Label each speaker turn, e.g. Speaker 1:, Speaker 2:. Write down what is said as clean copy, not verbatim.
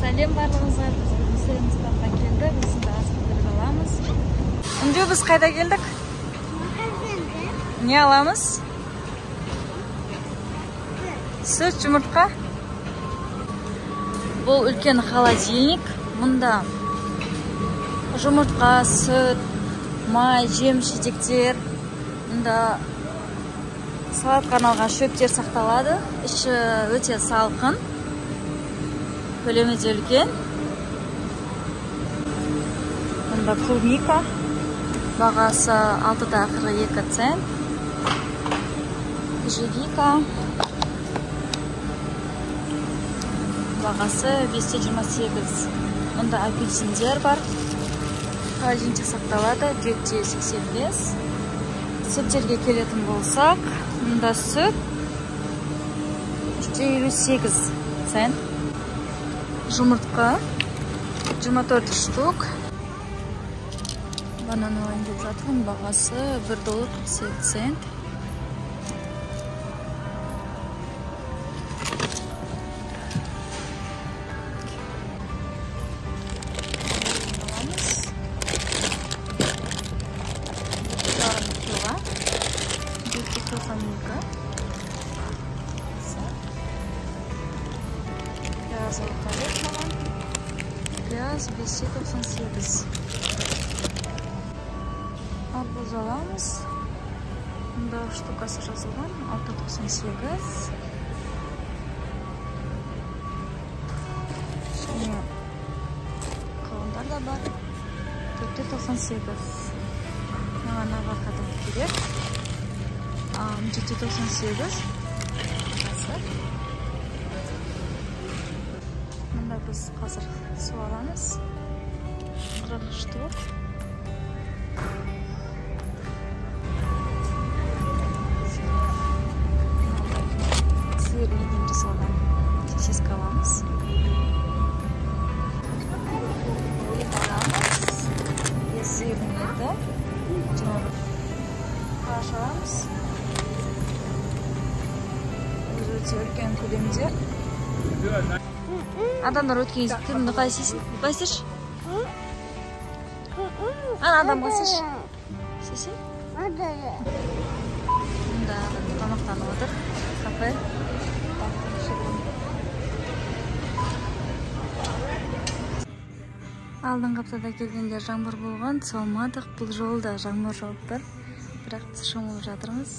Speaker 1: Сәлем барлығыңызға. Біз Сыйымсыздыққа келдік. Осында азық түлік аламыз. Үнде біз қайда келдік? Не аламыз? Сүт, жұмыртқа. Бұл үлкен холодильник. Мұнда жұмыртқа, сүт, май, жем-жидектер. Мұнда салатқа арналған шөптер сақталады. Іші өте салқын. Көлемі де үлкен. Мұнда клубника. Бағасы 6,42 цент. Ежевика. Бағасы 528. Мұнда апельсиндер бар. Холодильникте сақталады. 485. Сүттерге келетін болсақ, мұнда сүт 358 цент. Жұмыртқа 24 штук. Банан алайын деп жатырмын. Бағасы $1.48. Пияз 598. Арбуз аламыз. Мұнда штукасы жазылған 698. Және қауындар да бар 498. Маған авокадо керек 798. Мұнда біз қазір су аламыз 40 штук. Сыр еден жасалған сосиска аламыз. Ет аламыз. Сырдың еті. Қаш аламыз. Өте үлкен көлемде. Адамдар өткен езікті мұнда қайсысын? Қайсыш? Адам қайсыш? Сесен? Мұнда тамақтанып отыр. Кафе. Алдыңғы аптада келгенде жаңбыр болған, салмадық. Бұл жолда жаңбыр жауып тұр. Бірақ біз шомылып жатырмыз.